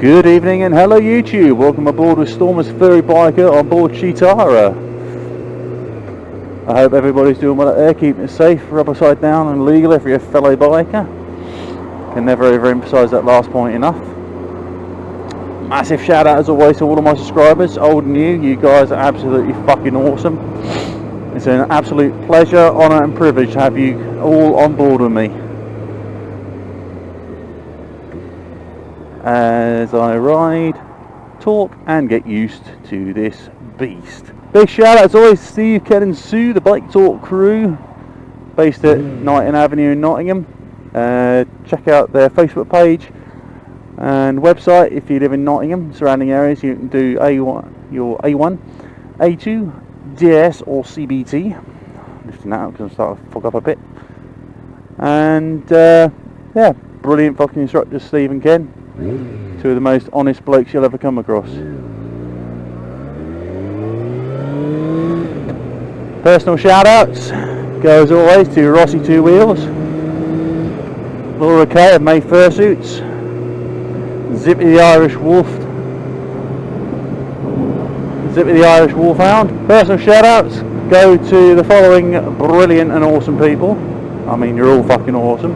Good evening and hello YouTube. Welcome aboard with Stormus-Furry biker on board Chitara. I hope everybody's doing well out there, keeping it safe, rubber side down and legal if you're a fellow biker. Can never overemphasize that last point enough. Massive shout out as always to all of my subscribers, old and new. You guys are absolutely fucking awesome. It's an absolute pleasure, honour and privilege to have you all on board with me as I ride, talk and get used to this beast. Big shout out as always to Steve, Ken and Sue, the Bike Talk crew based at Knighton Avenue in Nottingham. Check out their Facebook page and website if you live in Nottingham, surrounding areas. You can do your A1, A2, DS or CBT. I'm lifting that up because I'm starting to fog up a bit. And yeah, brilliant fucking instructors, Steve and Ken. Two of the most honest blokes you'll ever come across. Personal shout outs go as always to Rossi Two Wheels, Laura Kay of May Fursuits, Zippy the Irish Wolf, Zippy the Irish Wolfhound. Personal shout outs go to the following brilliant and awesome people. I mean, you're all fucking awesome,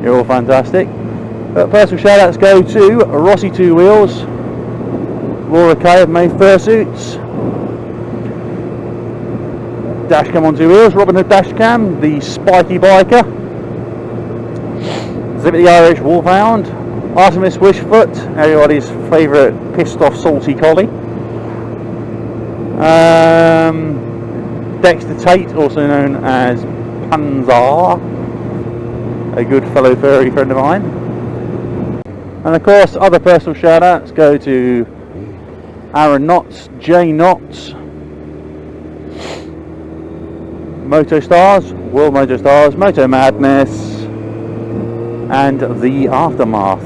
you're all fantastic. Personal shout outs go to Rossi Two Wheels, Laura Kay of May Fursuits, Dashcam on Two Wheels, Robin Hood Dashcam, the Spiky Biker, Zippy the Irish Wolfhound, Artemis Wishfoot, everybody's favourite pissed off salty collie, Dexter Tate, also known as Panzar, a good fellow furry friend of mine. And of course, other personal shout outs go to Aaron Knotts, Jay Knotts, Moto Stars, World Moto Stars, Moto Madness, and The Aftermath.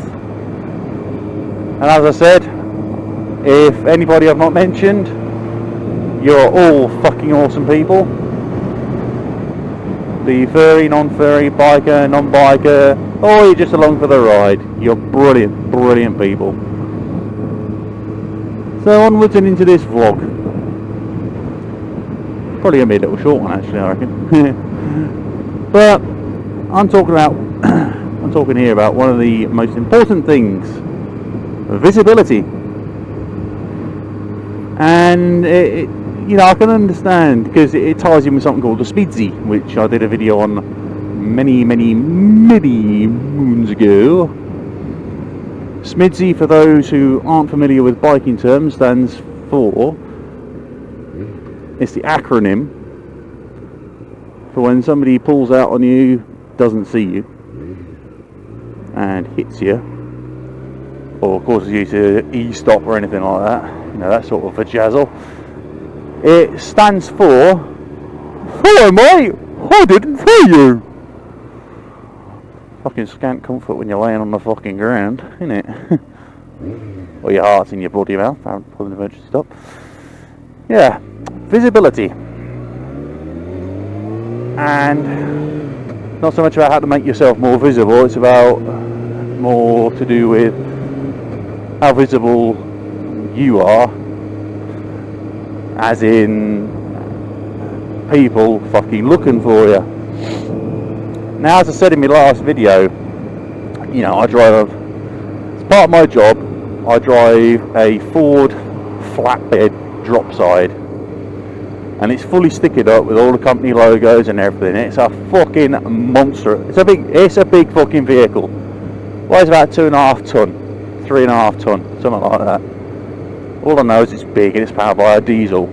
And as I said, if anybody I've not mentioned, you're all fucking awesome people. The furry, non-furry, biker, non-biker, or you're just along for the ride. You're brilliant, brilliant people. So onwards and into this vlog. Probably gonna be a little short one actually, I reckon. But I'm talking here about one of the most important things: visibility. And you know, I can understand because it ties in with something called the Speedsy, which I did a video on many moons ago. Smidsy, for those who aren't familiar with biking terms, stands for, it's the acronym for when somebody pulls out on you, doesn't see you, and hits you, or causes you to e-stop or anything like that, you know, that sort of a jazzle. It stands for, hello mate, I didn't see you. Fucking scant comfort when you're laying on the fucking ground, isn't it? Or your heart's in your bloody mouth, pulling an emergency stop. Yeah, visibility. And not so much about how to make yourself more visible, it's about more to do with how visible you are, as in people fucking looking for you. Now, as I said in my last video, you know, as part of my job, I drive a Ford flatbed drop side, and it's fully stickered up with all the company logos and everything. It's a fucking monster. It's a big fucking vehicle. Weighs about 2.5 ton, 3.5 ton, something like that. All I know is it's big and it's powered by a diesel.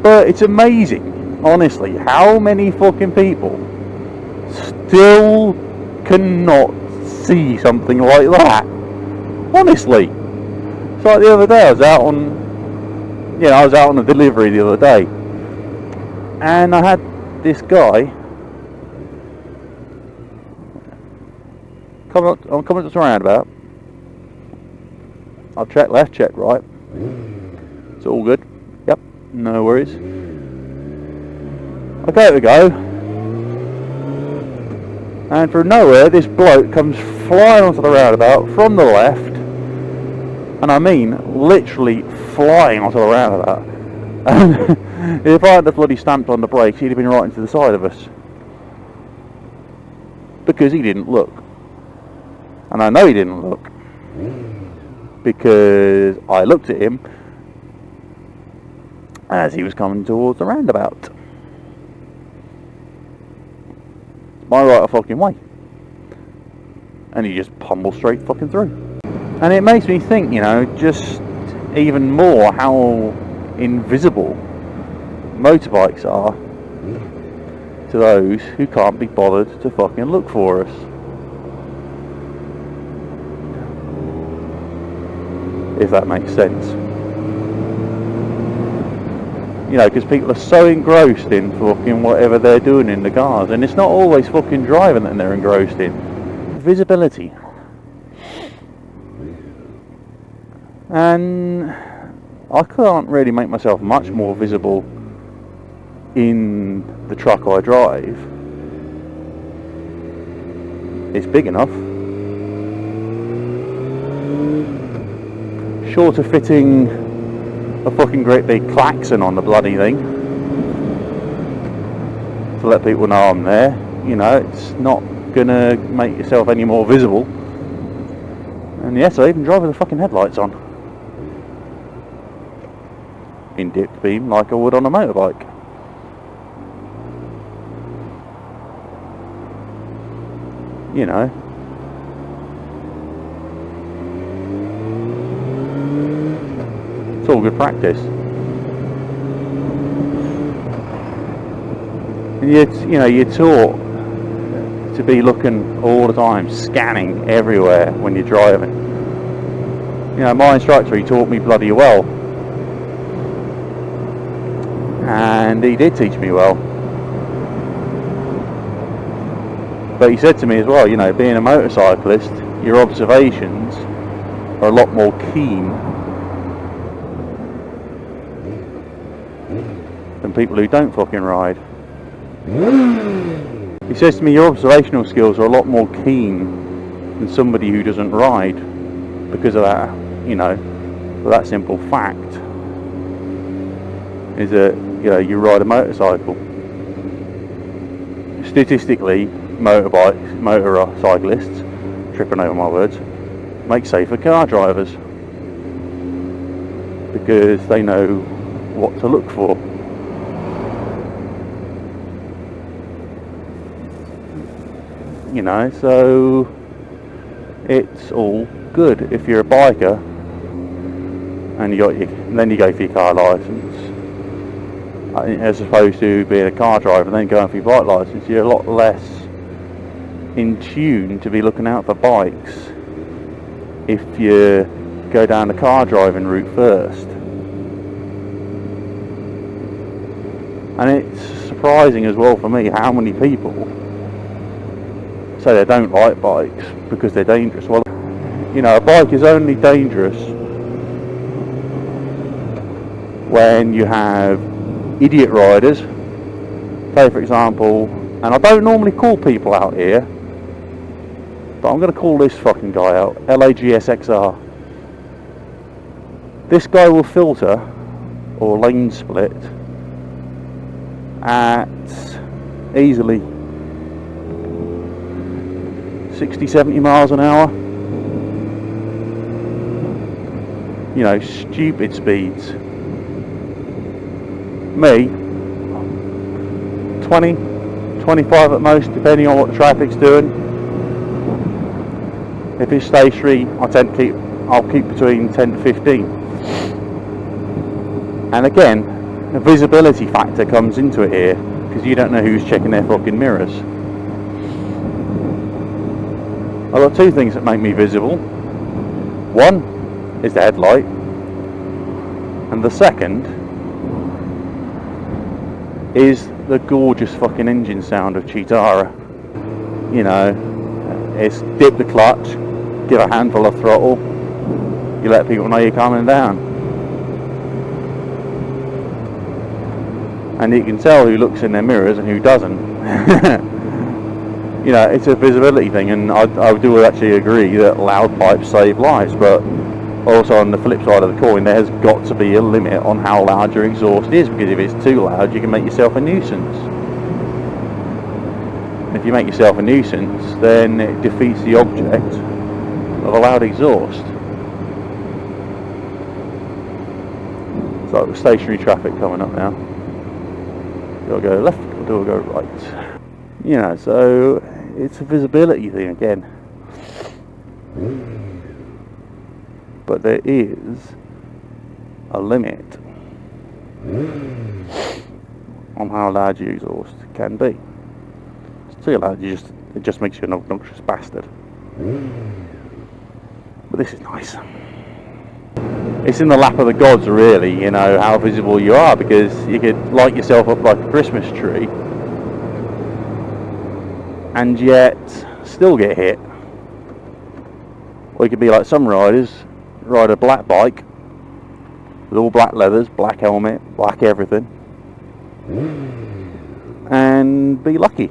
But it's amazing, honestly, how many fucking people still cannot see something like that. Honestly. It's like the other day, I was out on a delivery the other day, and I had this guy I'm coming to the roundabout. I'll check left, check right. It's all good. Yep, no worries. I go to go, and from nowhere this bloke comes flying onto the roundabout from the left, and I mean literally flying onto the roundabout. And if I hadn't bloody stamped on the brakes, he'd have been right into the side of us, because he didn't look. And I know he didn't look, because I looked at him as he was coming towards the roundabout. My right of fucking way. And he just pummeled straight fucking through. And it makes me think, you know, just even more how invisible motorbikes are to those who can't be bothered to fucking look for us. If that makes sense. You know, because people are so engrossed in fucking whatever they're doing in the cars, and it's not always fucking driving that they're engrossed in. Visibility. And I can't really make myself much more visible in the truck I drive. It's big enough. Short of fitting a fucking great big klaxon on the bloody thing to let people know I'm there. You know, it's not gonna make yourself any more visible. And yes, I even drive with the fucking headlights on in dipped beam like I would on a motorbike. You know, it's all good practice. And you know, you're taught to be looking all the time, scanning everywhere when you're driving. You know, my instructor, he taught me bloody well, and he did teach me well. But he said to me as well, you know, being a motorcyclist, your observations are a lot more keen than people who don't fucking ride. He says to me, your observational skills are a lot more keen than somebody who doesn't ride, because of that, you know, for that simple fact is that, you know, you ride a motorcycle. Statistically, motorcyclists, tripping over my words, make safer car drivers, because they know what to look for. You know, so it's all good if you're a biker and then you go for your car license, as opposed to being a car driver and then going for your bike license. You're a lot less in tune to be looking out for bikes if you go down the car driving route first. And it's surprising as well for me how many people say they don't like bikes because they're dangerous. Well, you know, a bike is only dangerous when you have idiot riders. Say for example, and I don't normally call people out here, but I'm going to call this fucking guy out, LAGSXR. This guy will filter or lane split at easily 60-70 miles an hour. You know, stupid speeds. Me, 20, 25 at most, depending on what the traffic's doing. If it's stationary, I'll keep between 10 to 15. And again, the visibility factor comes into it here, because you don't know who's checking their fucking mirrors. I've got two things that make me visible. One is the headlight, and the second is the gorgeous fucking engine sound of Chitara. You know, it's dip the clutch, give a handful of throttle, you let people know you're coming down. And you can tell who looks in their mirrors and who doesn't. you know, it's a visibility thing, and I do actually agree that loud pipes save lives, but also on the flip side of the coin, there has got to be a limit on how loud your exhaust is, because if it's too loud, you can make yourself a nuisance. If you make yourself a nuisance, then it defeats the object of a loud exhaust. It's like stationary traffic coming up now. Do I go left or do I go right? You know, so it's a visibility thing again. But there is a limit on how loud your exhaust can be. It's too loud, it just makes you an obnoxious bastard. But this is nice. It's in the lap of the gods, really, you know, how visible you are, because you could light yourself up like a Christmas tree and yet still get hit. Or you could be like some riders, ride a black bike with all black leathers, black helmet, black everything, and be lucky.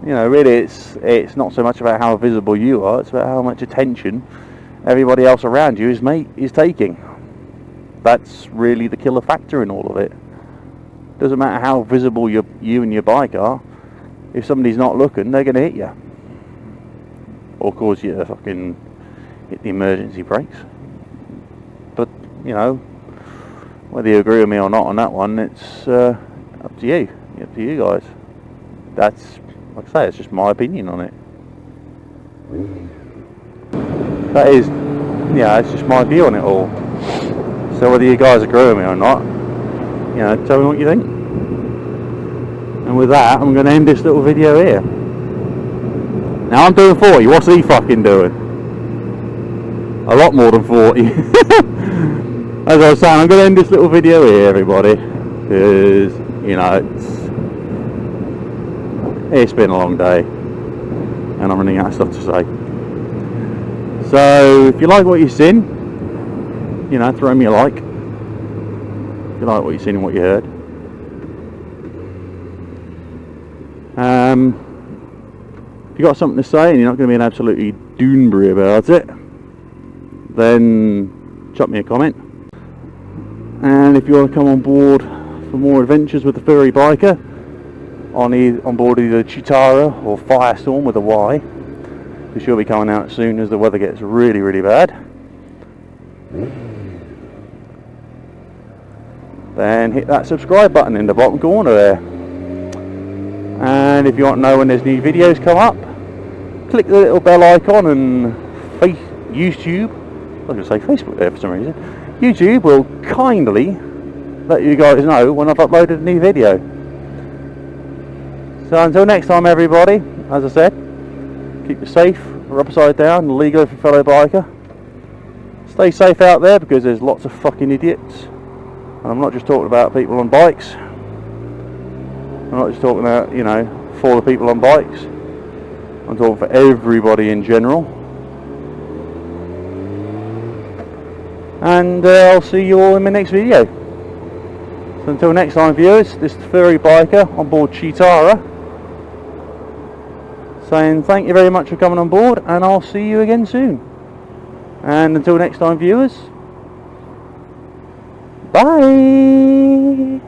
You know, really, it's not so much about how visible you are, it's about how much attention everybody else around you is taking. That's really the killer factor in all of it. Doesn't matter how visible you and your bike are, if somebody's not looking, they're going to hit you or cause you to fucking hit the emergency brakes. But you know, whether you agree with me or not on that one, it's up to you. Up to you guys. That's, like I say, it's just my opinion on it. That is, yeah, it's just my view on it all. So whether you guys agree with me or not, you know, tell me what you think. And with that, I'm going to end this little video here. Now I'm doing 40. What's he fucking doing? A lot more than 40. As I was saying, I'm going to end this little video here, everybody, because you know it's been a long day, and I'm running out of stuff to say. So if you like what you've seen, you know, throw me a like. If you like what you've seen and what you heard. If you got something to say and you're not going to be an absolutely doonbury about it, then chuck me a comment. And if you want to come on board for more adventures with the Furry Biker on board either Chitara or Firestorm with a Y, because she'll be coming out as soon as the weather gets really, really bad, then hit that subscribe button in the bottom corner there. And if you want to know when there's new videos come up, click the little bell icon, and YouTube, I was going to say Facebook there for some reason, YouTube will kindly let you guys know when I've uploaded a new video. So until next time, everybody, as I said, keep it safe, or upside down, legal for fellow biker. Stay safe out there, because there's lots of fucking idiots. And I'm not just talking about people on bikes. I'm not just talking about, you know, for the people on bikes. I'm talking for everybody in general. And I'll see you all in my next video. So until next time, viewers, this is the Furry Biker on board Chitara, saying thank you very much for coming on board, and I'll see you again soon. And until next time, viewers, bye.